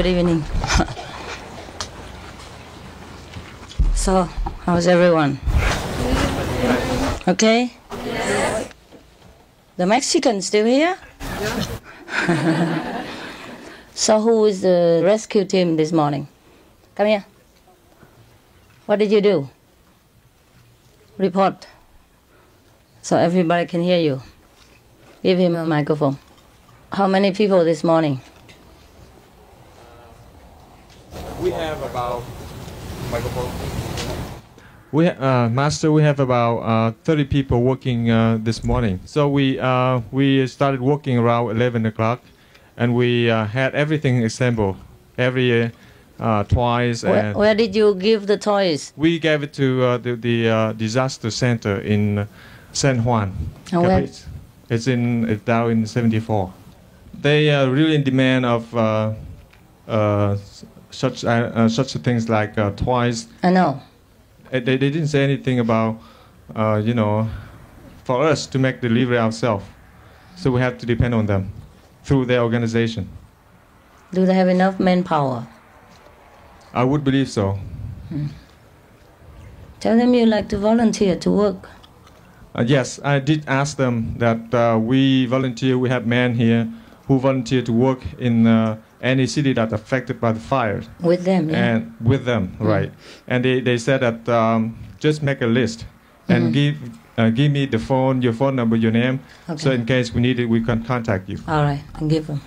good evening. So, how's everyone? Okay? Yes. The Mexicans still here? Yeah. So who is the rescue team this morning? Come here. What did you do? Report. So everybody can hear you. Give him a microphone. How many people this morning? We have about microphone. Master, we have about 30 people working this morning. So we started working around 11 o'clock, and we had everything assembled, every toys. Where did you give the toys? We gave it to the disaster center in San Juan. And where? It's down in 74. They are really in demand of such things like toys. I know. They didn't say anything about, for us to make delivery ourselves. So we have to depend on them through their organization. Do they have enough manpower? I would believe so. Tell them you like to volunteer to work. Yes, I did ask them that we volunteer. We have men here who volunteer to work in any city that's affected by the fire. With them, yeah. And with them, right. And they said that just make a list and give me the phone, your phone number, your name, so in case we need it, we can contact you. All right, and give them.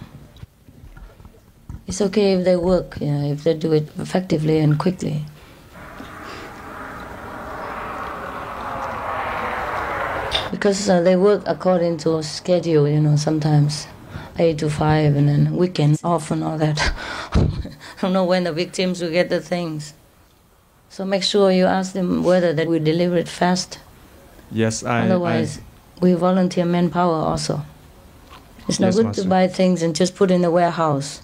It's okay if they work, if they do it effectively and quickly. Because they work according to a schedule, sometimes 8 to 5 and then weekends off and all that. I don't know when the victims will get the things. So make sure you ask them whether they will deliver it fast. Yes, Otherwise, we volunteer manpower also. It's not good Master. to buy things and just put in the warehouse.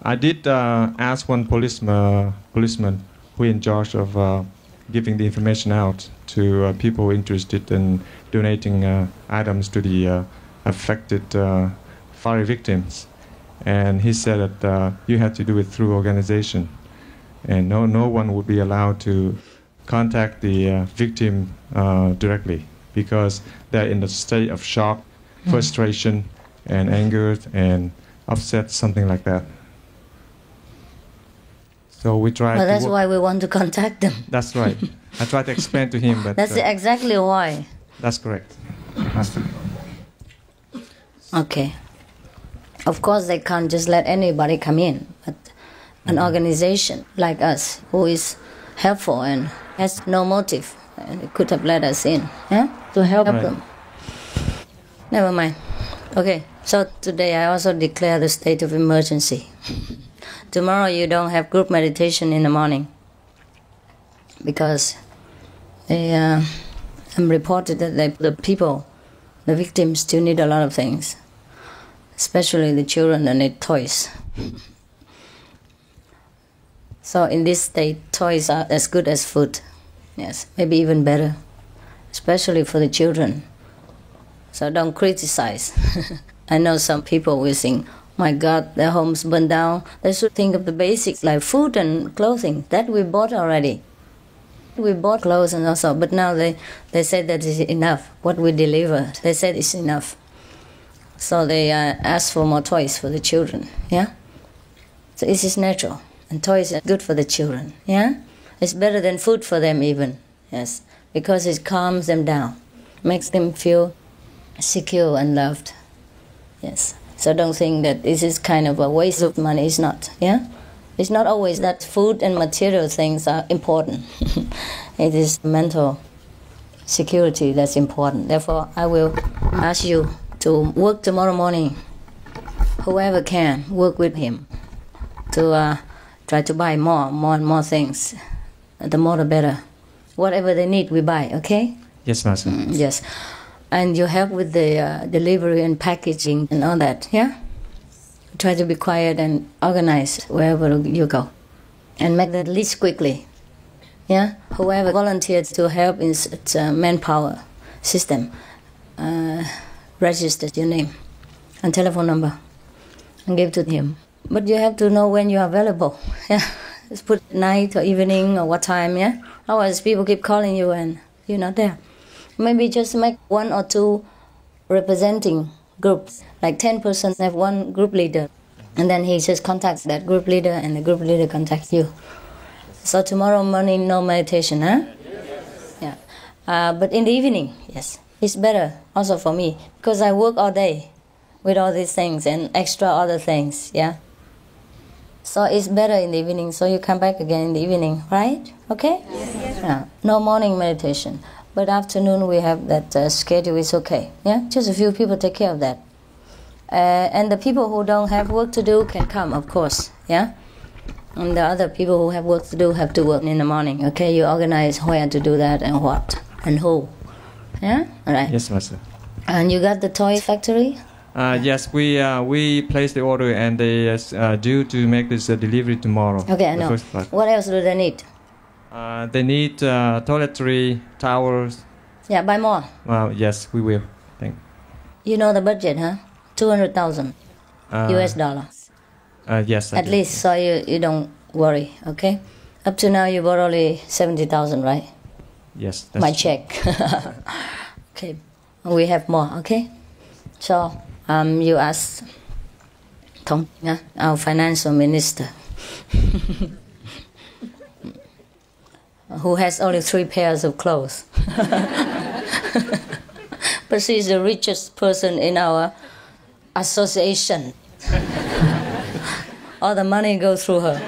I did ask one policeman who in charge of giving the information out to people interested in donating items to the affected fire victims, and he said that you had to do it through organization, and no one would be allowed to contact the victim directly because they're in a state of shock, frustration, and anger and upset, something like that. So we try. Well, that's why we want to contact them. That's right. I tried to explain to him, but that's exactly why. That's correct. Okay. Of course, they can't just let anybody come in, but an organization like us who is helpful and has no motive, and it could have let us in, to help them. Never mind. Okay, so today I also declare the state of emergency. Tomorrow you don't have group meditation in the morning because I'm reported that the people, the victims, still need a lot of things. Especially the children that need toys. So in this state, toys are as good as food. Yes, maybe even better. Especially for the children. So don't criticize. I know some people will think, my God, their homes burned down. They should think of the basics like food and clothing. That we bought already. We bought clothes and also, but now they say that is enough. What we deliver, they said is enough. So they ask for more toys for the children, So this is natural, and toys are good for the children, It's better than food for them even, yes, because it calms them down, makes them feel secure and loved, yes. So don't think that this is kind of a waste of money. It's not, It's not always that food and material things are important. It is mental security that's important. Therefore, I will ask you to work tomorrow morning. Whoever can, work with him to try to buy more and more things. The more the better. Whatever they need, we buy, okay? Yes, Master. Yes. And you help with the delivery and packaging and all that, Try to be quiet and organized wherever you go. And make that list quickly, Whoever volunteers to help in such a manpower system, register your name and telephone number and give to him. But you have to know when you are available. Yeah, just put night or evening or what time. Yeah, otherwise people keep calling you and you're not there. Maybe just make 1 or 2 representing groups, like 10 persons have one group leader, and then he just contacts that group leader, and the group leader contacts you. So tomorrow morning, no meditation, huh? Yeah. But in the evening, yes, it's better also for me because I work all day with all these things and extra other things, yeah. So it's better in the evening, so you come back again in the evening, right? Okay? Yes. Yeah. No morning meditation, but afternoon we have that schedule, it's okay, yeah? Just a few people take care of that. And the people who don't have work to do can come, of course, yeah? And the other people who have work to do have to work in the morning, okay? You organize where to do that and what and who, yeah? All right. Yes, Master. And you got the toy factory? Yes, we placed the order and they due to make this delivery tomorrow. Okay, I know. What else do they need? They need toiletry, towels. Yeah, buy more. Yes, we will. Thank you. Know the budget, huh? 200,000 US dollar. Yes. At least, so you don't worry, okay? Up to now, you bought only 70,000, right? Yes. My check. Okay, we have more, okay? So, you ask Thong, our financial minister, who has only 3 pairs of clothes. But she's the richest person in our association. All the money goes through her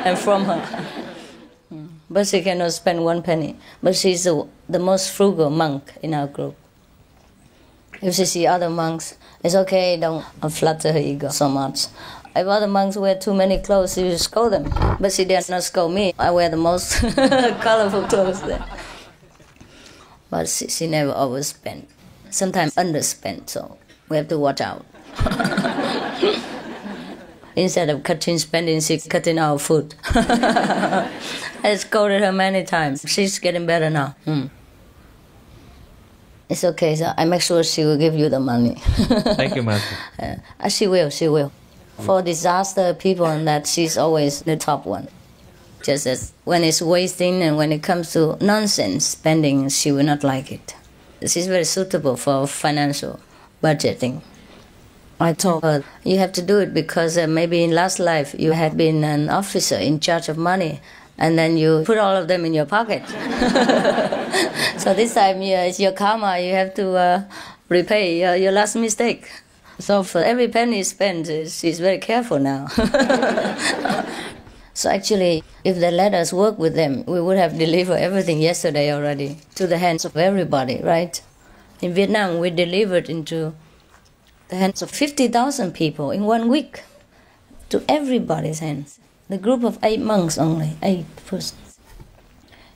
and from her. But she cannot spend 1 penny. But she's the most frugal monk in our group. If she see other monks, it's okay, don't flatter her ego so much. If other monks wear too many clothes, you scold them. But she dare not scold me. I wear the most colorful clothes there. But she never overspent. Sometimes underspent, so we have to watch out. Instead of cutting spending, she's cutting our food. I scolded her many times. She's getting better now. It's okay, so I make sure she will give you the money. Thank you, Master. She will. For disaster people and that, she's always the top one. Just as when it's wasting and when it comes to nonsense spending, she will not like it. She's very suitable for financial budgeting. I told her, you have to do it because maybe in last life you had been an officer in charge of money and then you put all of them in your pocket. So this time it's your karma, you have to repay your last mistake. So for every penny spent, she's very careful now. So actually, if they let us work with them, we would have delivered everything yesterday already to the hands of everybody, right? In Vietnam, we delivered into the hands of 50,000 people in 1 week, to everybody's hands. The group of 8 monks only, 8 persons.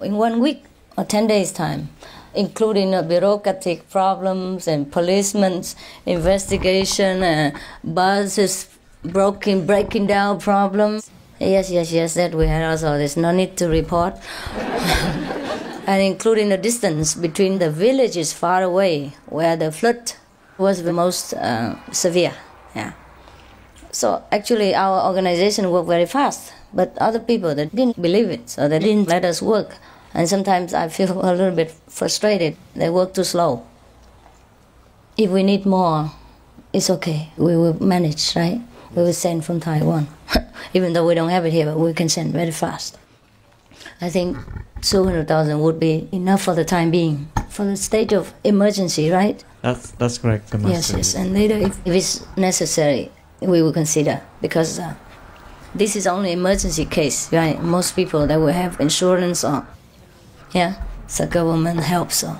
In 1 week or 10 days' time, including bureaucratic problems and policemen's investigation, buses breaking down problems. Yes, that we had also. There's no need to report. And including the distance between the villages far away, where the flood was the most severe. Yeah. So actually our organization worked very fast, but other people that didn't believe it, so they didn't let us work. And sometimes I feel a little bit frustrated. They work too slow. If we need more, it's okay. We will manage, right? We will send from Taiwan. Even though we don't have it here, but we can send very fast. I think 200,000 would be enough for the time being, for the state of emergency, right? That's correct, Master. Yes. And later, if it's necessary, we will consider, because this is only emergency case, right? Most people, they will have insurance or, so government helps. So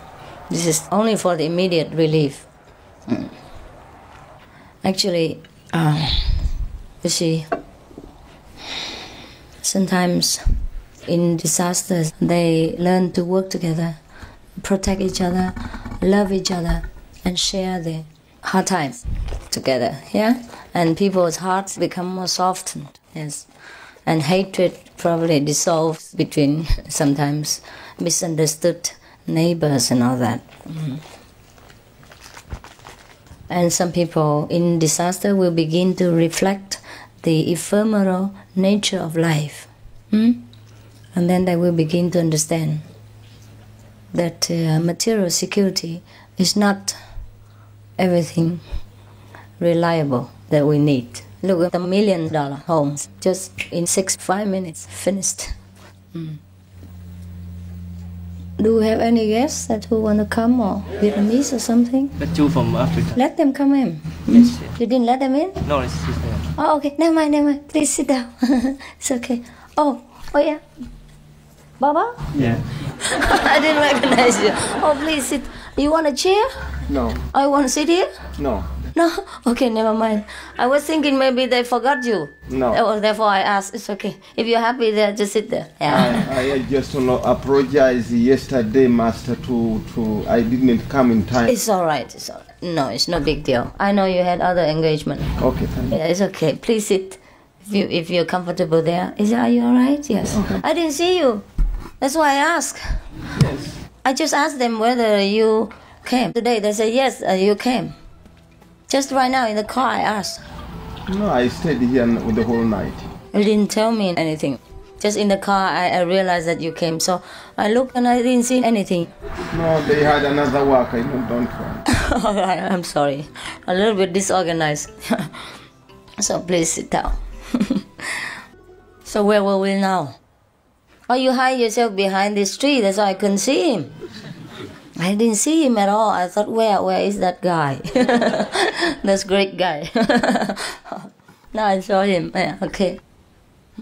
this is only for the immediate relief. Actually, you see, sometimes in disasters, they learn to work together, protect each other, love each other, and share the hard times together, And people's hearts become more softened, And hatred probably dissolves between sometimes misunderstood neighbors and all that. And some people in disaster will begin to reflect the ephemeral nature of life. And then they will begin to understand that material security is not everything reliable that we need. Look at the $1 million homes, just in 5 minutes, finished. Do you have any guests that who want to come, or Vietnamese or something? The two from Africa. Let them come in. Yes. You didn't let them in? No, it's there. Oh, okay. Never mind. Please sit down. It's okay. Oh yeah. Baba? Yeah. I didn't recognize you. Oh, please sit. You want a chair? No. Oh, you want to sit here? No. No? Okay, never mind. I was thinking maybe they forgot you. No. Therefore I asked. It's okay. If you're happy there, just sit there. Yeah. I just want to apologize yesterday, Master, I didn't come in time. It's all right. No, it's no big deal. I know you had other engagement. Okay, thank you. Yeah, it's okay. Please sit. If you're comfortable there. Are you all right? Yes. Okay. I didn't see you. That's why I asked. Yes. I just asked them whether you came today. They said yes, you came. Just right now in the car I asked. No, I stayed here the whole night. You didn't tell me anything. Just in the car I realized that you came. So I looked and I didn't see anything. No, they had another work. I don't want. All right, I'm sorry. A little bit disorganized. So please sit down. So where were we now? Oh, you hide yourself behind this tree. That's why I couldn't see him. I didn't see him at all. I thought, where is that guy? That's great guy. Now I saw him. Yeah, okay.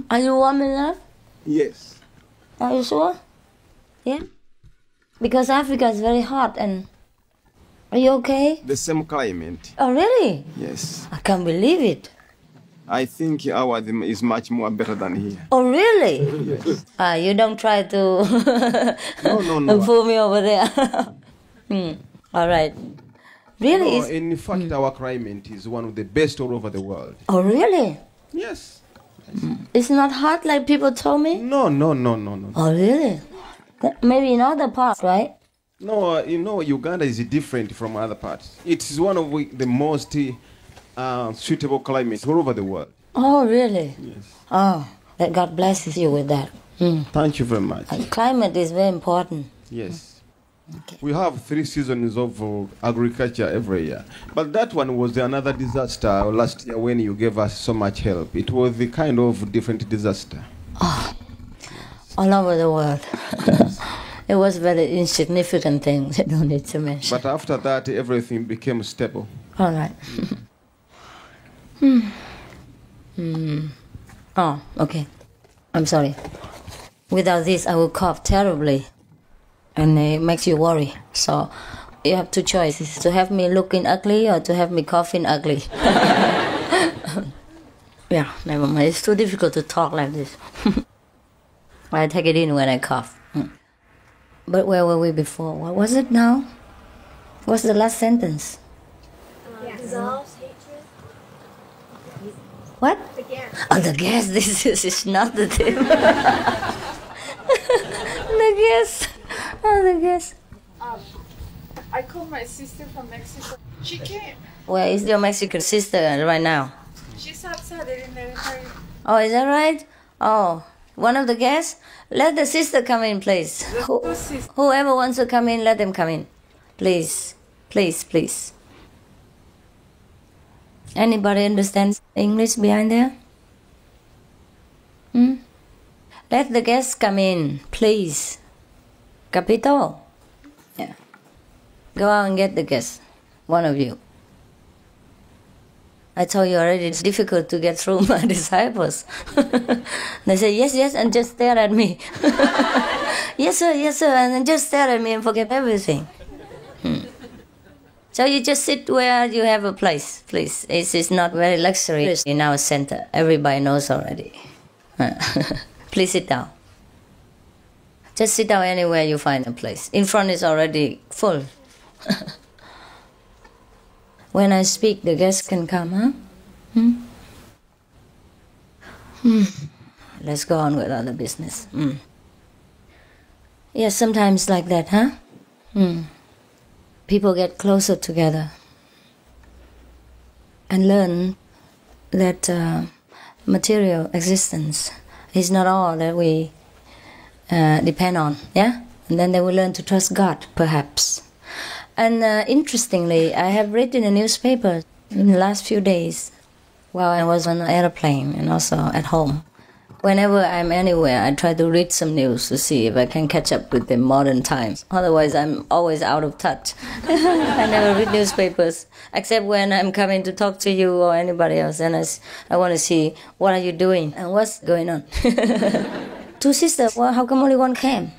Are you warm enough? Yes. Are you sure? Yeah? Because Africa is very hot and... Are you okay? The same climate. Oh, really? Yes. I can't believe it. I think ours is much more better than here. Oh, really? Yes. You don't try to No. pull me over there. All right. Really? No, in fact, our climate is one of the best all over the world. Oh, really? Yes. It's not hot like people told me? No. Oh, really? Maybe in other parts, right? No, Uganda is different from other parts. It is one of the most suitable climates all over the world. Oh, really? Yes. Oh, that God blesses you with that. Thank you very much. Climate is very important. Yes. Okay. We have 3 seasons of agriculture every year. But that one was another disaster last year when you gave us so much help. It was the kind of different disaster. Oh, all over the world. It was very insignificant thing. I don't need to mention. But after that, everything became stable. All right. Oh, okay. I'm sorry. Without this, I will cough terribly. And it makes you worry. So you have 2 choices. To have me looking ugly or to have me coughing ugly. Yeah, never mind. It's too difficult to talk like this. I take it in when I cough. But where were we before? What was it now? What's the last sentence? Dissolves hatred. What? The gas. Oh, the gas. This is not the tip. The gas. Oh, the gas. I called my sister from Mexico. She came. Where is your Mexican sister right now? She's outside. They didn't let her in. Oh, is that right? Oh, one of the guests? Let the sister come in, please. Whoever wants to come in, let them come in. Please. Please. Anybody understands English behind there? Let the guests come in, please. Capito? Yeah. Go out and get the guests. One of you. I told you already, it's difficult to get through my disciples. They say, yes, and just stare at me. Yes, sir, and then just stare at me and forget everything. So you just sit where you have a place, please. It's not very luxurious in our center. Everybody knows already. Please sit down. Just sit down anywhere you find a place. In front is already full. When I speak, the guests can come, huh? Let's go on with other business. Yes, sometimes like that, huh? People get closer together and learn that material existence is not all that we depend on, yeah? And then they will learn to trust God, perhaps. And interestingly, I have read in the newspaper in the last few days while I was on an airplane and also at home. Whenever I'm anywhere, I try to read some news to see if I can catch up with the modern times. Otherwise, I'm always out of touch. I never read newspapers, except when I'm coming to talk to you or anybody else. And I want to see, what are you doing and what's going on? Two sisters, well, how come only one came?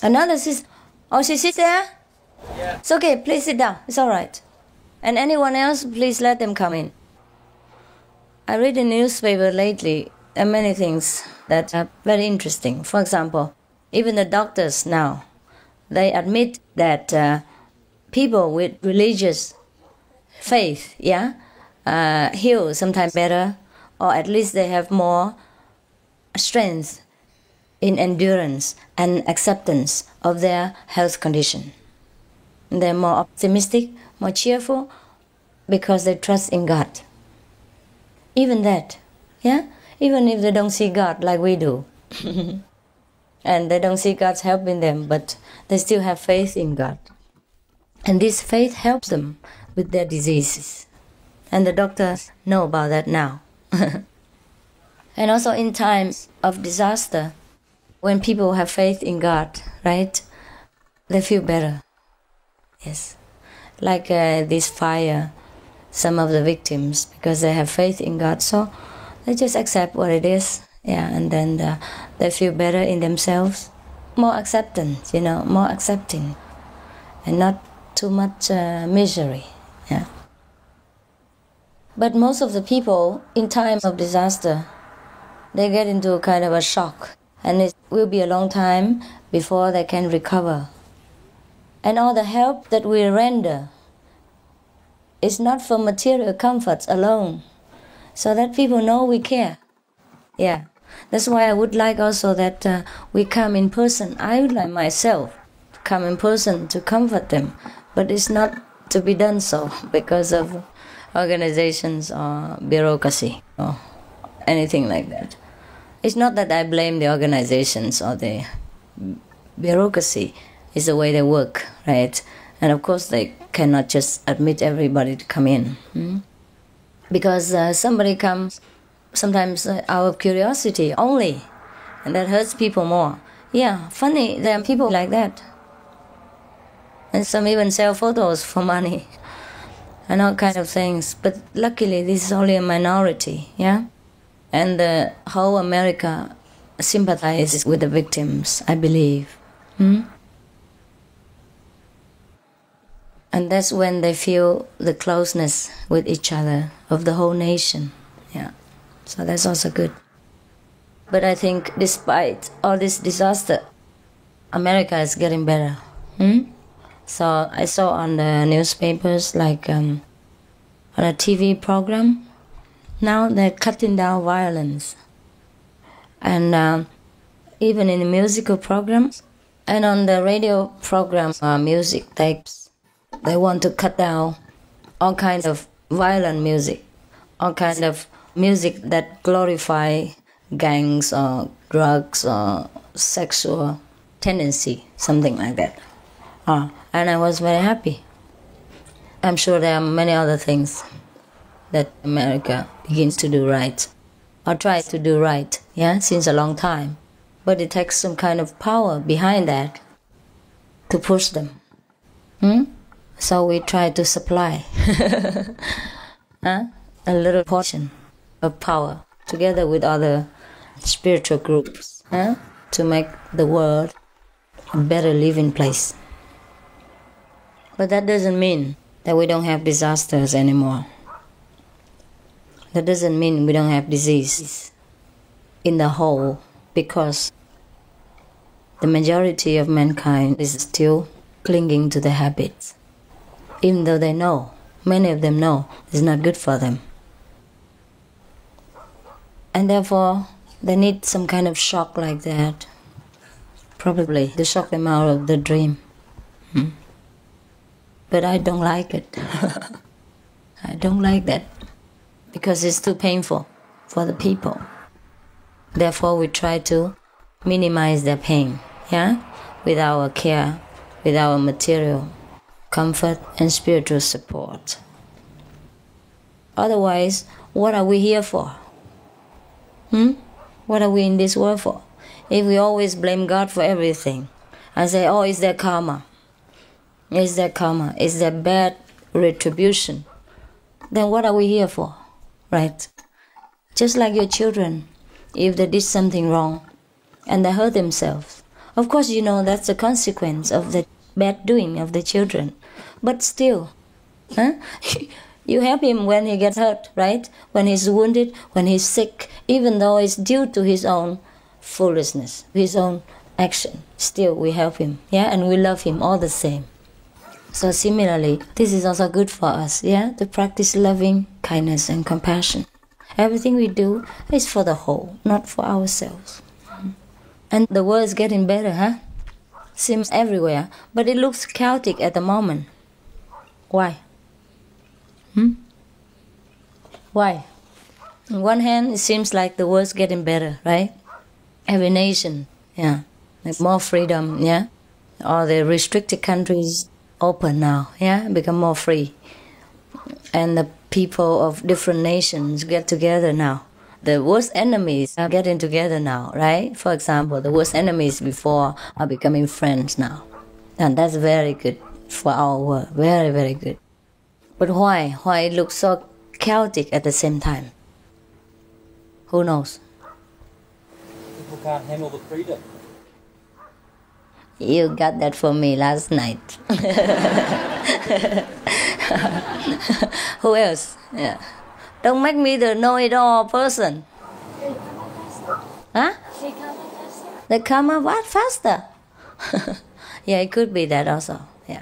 Another sister, oh, she sits there? Yeah. It's okay, please sit down, it's all right. And anyone else, please let them come in. I read in the newspaper lately many things that are very interesting. For example, even the doctors now, they admit that people with religious faith, heal sometimes better, or at least they have more strength in endurance and acceptance of their health condition. They're more optimistic, more cheerful, because they trust in God. Even that, even if they don't see God like we do, and they don't see God's help in them, but they still have faith in God. And this faith helps them with their diseases. And the doctors know about that now. And also in times of disaster, when people have faith in God, right, they feel better. Yes. Like this fire, some of the victims, because they have faith in God, so they just accept what it is, and then they feel better in themselves. More acceptance, more accepting, and not too much misery, But most of the people, in times of disaster, they get into a kind of a shock, and it will be a long time before they can recover. And all the help that we render is not for material comforts alone, so that people know we care. Yeah, that's why I would like also that we come in person. I would like myself to come in person to comfort them, but it's not to be done so because of organizations or bureaucracy or anything like that. It's not that I blame the organizations or the bureaucracy. It's the way they work, right? And of course they cannot just admit everybody to come in. Because somebody comes sometimes out of curiosity only, and that hurts people more. Yeah, funny, there are people like that. And some even sell photos for money and all kind of things. But luckily this is only a minority, And the whole America sympathizes with the victims, I believe. And that's when they feel the closeness with each other of the whole nation. So that's also good. But I think despite all this disaster, America is getting better. So I saw on the newspapers, like on a TV program, now they're cutting down violence. And even in the musical programs and on the radio programs, music tapes, they want to cut down all kinds of violent music, all kinds of music that glorify gangs or drugs or sexual tendency, something like that. And I was very happy. I'm sure there are many other things that America begins to do right, or try to do right, since a long time. But it takes some kind of power behind that to push them. So we try to supply a little portion of power together with other spiritual groups to make the world a better living place. But that doesn't mean that we don't have disasters anymore. That doesn't mean we don't have disease in the whole, because the majority of mankind is still clinging to the habits, even though they know, many of them know, it's not good for them. And therefore, they need some kind of shock like that, probably to shock them out of the dream. But I don't like it. I don't like that, because it's too painful for the people. Therefore, we try to minimize their pain, yeah, with our care, with our material comfort and spiritual support. Otherwise, what are we here for? What are we in this world for? If we always blame God for everything and say, oh, it's their karma, it's their karma, it's their bad retribution, then what are we here for, right? Just like your children, if they did something wrong and they hurt themselves, of course you know that's the consequence of the bad doing of the children. But still, you help him when he gets hurt, right? When he's wounded, when he's sick, even though it's due to his own foolishness, his own action, still we help him, yeah, and we love him all the same. So similarly, this is also good for us, yeah, to practice loving kindness and compassion. Everything we do is for the whole, not for ourselves. And the world is getting better, Seems everywhere, but it looks chaotic at the moment. Why? Why? On one hand, it seems like the world's getting better, right? Every nation, yeah, like more freedom, yeah? All the restricted countries open now, yeah, become more free. And the people of different nations get together now. The worst enemies are getting together now, right? For example, the worst enemies before are becoming friends now. And that's very good for our world, very, very good. But why? Why it looks so chaotic at the same time? Who knows? People can't handle the freedom. You got that for me last night. Who else? Yeah. Don't make me the know-it-all person. Huh? They come up what? Faster? Yeah, it could be that also. Yeah.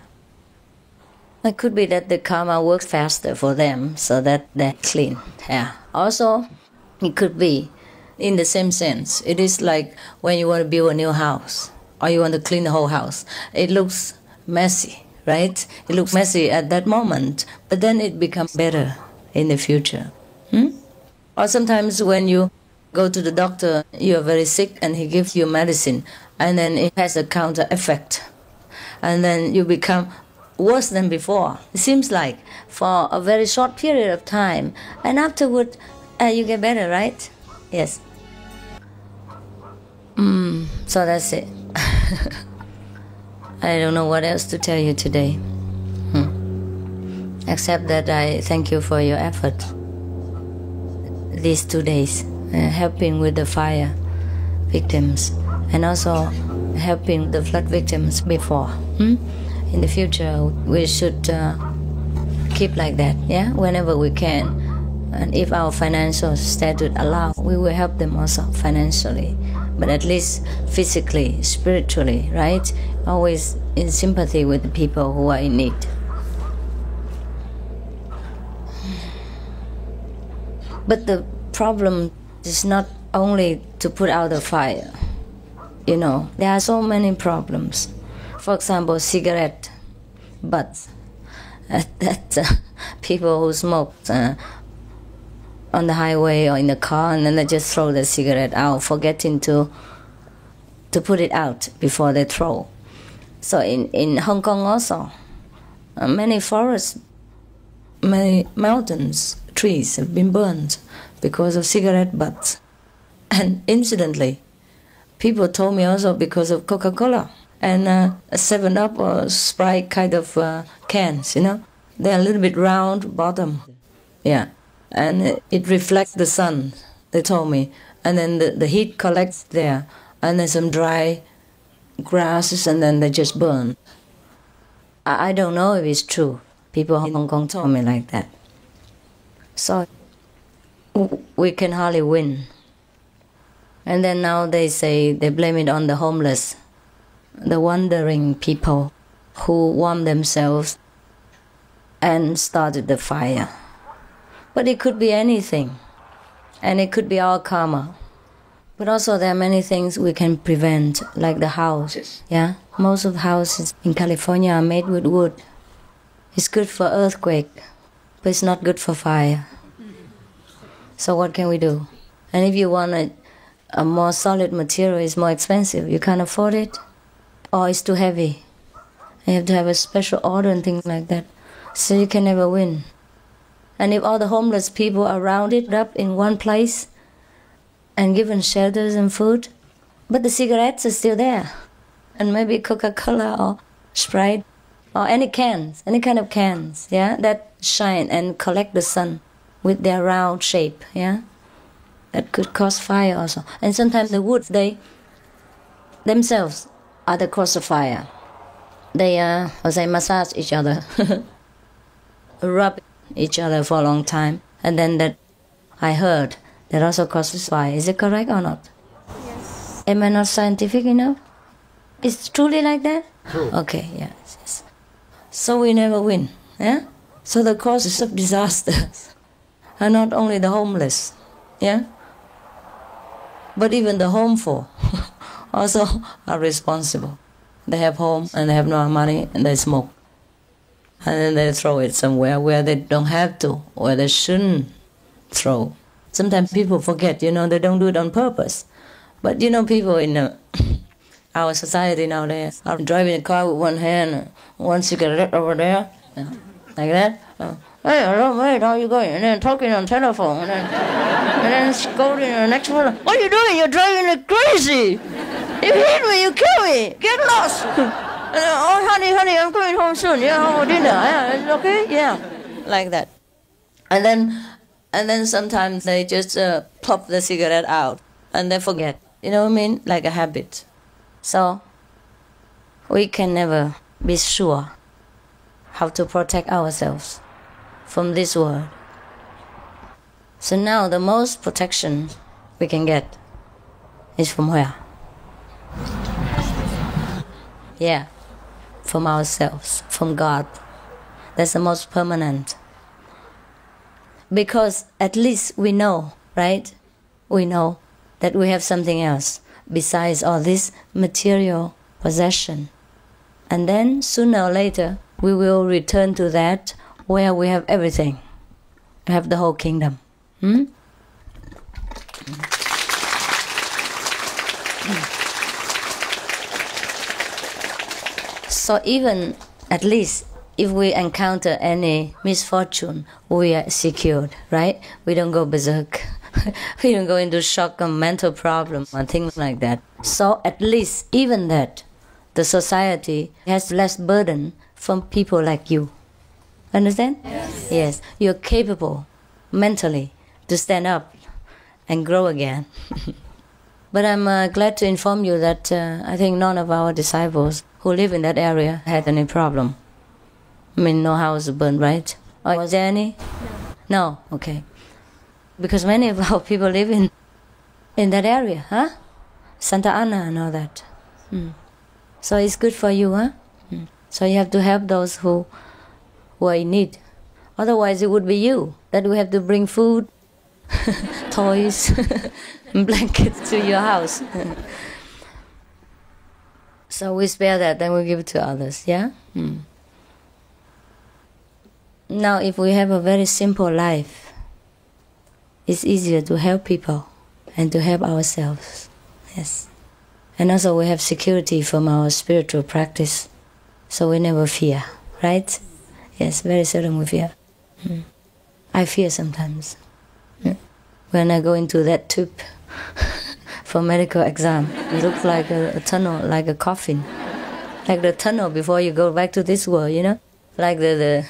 It could be that the karma works faster for them so that they're clean. Yeah. Also, it could be in the same sense. It is like when you want to build a new house or you want to clean the whole house. It looks messy, right? It looks messy at that moment, but then it becomes better in the future. Or sometimes when you go to the doctor, you are very sick and he gives you medicine and then it has a counter effect. And then you become worse than before. It seems like for a very short period of time. And afterward, you get better, right? Yes. So that's it. I don't know what else to tell you today. Except that I thank you for your effort these 2 days, helping with the fire victims and also helping the flood victims before. In the future, we should keep like that, yeah, whenever we can. And if our financial status allow, we will help them also financially, but at least physically, spiritually, right? Always in sympathy with the people who are in need. But the problem is not only to put out the fire. You know, there are so many problems. For example, cigarette butts. People who smoke on the highway or in the car and then they just throw the cigarette out, forgetting to put it out before they throw. So in Hong Kong also, many forests, many mountains, trees have been burned because of cigarette butts. And incidentally, people told me also because of Coca-Cola and a 7-Up or Sprite kind of cans, you know. They're a little bit round bottom, yeah. And it reflects the sun, they told me. And then the heat collects there. And then some dry grasses and then they just burn. I don't know if it's true. People in Hong Kong told me like that. So we can hardly win. And then now they say they blame it on the homeless, the wandering people who warmed themselves and started the fire. But it could be anything, and it could be our karma. But also there are many things we can prevent, like the house. Yeah, most of the houses in California are made with wood. It's good for earthquake, but it's not good for fire. So what can we do? And if you want a more solid material, it's more expensive. You can't afford it, or it's too heavy. You have to have a special order and things like that. So you can never win. And if all the homeless people are rounded up in one place and given shelters and food, but the cigarettes are still there, and maybe Coca-Cola or Sprite or any cans, any kind of cans, yeah, that shine and collect the sun with their round shape, yeah, that could cause fire also. And sometimes the wood, they themselves are the cause of fire. They massage each other, rub each other for a long time, and then that I heard that also causes fire. Is it correct or not? Yes. Am I not scientific enough? It's truly like that? True. Okay, yes. So we never win, yeah? So the causes of disasters are not only the homeless, yeah? But even the homeful also are responsible. They have home and they have no money and they smoke. And then they throw it somewhere where they don't have to, where they shouldn't throw. Sometimes people forget, they don't do it on purpose. But people in our society nowadays are driving a car with one hand, one cigarette over there, like that. Hey, hello, mate, how you going? And then talking on telephone, and then scolding the next one. What are you doing? You're driving like crazy. You hit me, you kill me. Get lost. Oh, honey, I'm coming home soon. Yeah, for dinner. Yeah, it's okay? Yeah, like that. And then sometimes they just pop the cigarette out and they forget. You know what I mean? Like a habit. So we can never be sure how to protect ourselves from this world. So now the most protection we can get is from where? Yeah, from ourselves, from God. That's the most permanent. Because at least we know, right? We know that we have something else besides all this material possession. And then sooner or later we will return to that where we have everything. We have the whole kingdom. So even, at least, if we encounter any misfortune, we are secured, right? We don't go berserk. We don't go into shock or mental problem or things like that. So at least, even that, the society has less burden from people like you. Understand? Yes. Yes. You're capable mentally to stand up and grow again. But I'm glad to inform you that I think none of our disciples who live in that area had any problem. I mean, no house burned, right? Or was there any? No. Okay. Because many of our people live in that area, huh? Santa Ana and all that. So it's good for you, huh? So you have to help those who are in need. Otherwise, it would be you that we have to bring food, toys, and blankets to your house. So we spare that, then we give it to others, yeah? Now, if we have a very simple life, it's easier to help people and to help ourselves, yes. And also we have security from our spiritual practice, so we never fear, right? Yes, very seldom we fear. I fear sometimes. When I go into that tube for medical exam, it looks like a tunnel, like a coffin. Like the tunnel before you go back to this world, Like the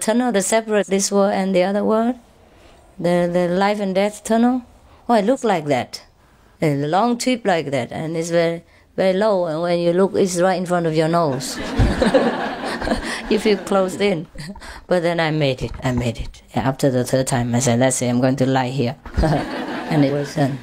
tunnel that separates this world and the other world. The life and death tunnel. Oh, it looks like that. A long tube like that, and it's very, very low, and when you look, it's right in front of your nose. You feel closed in. But then I made it. Yeah, after the third time, I said, let's say I'm going to lie here. And it was done.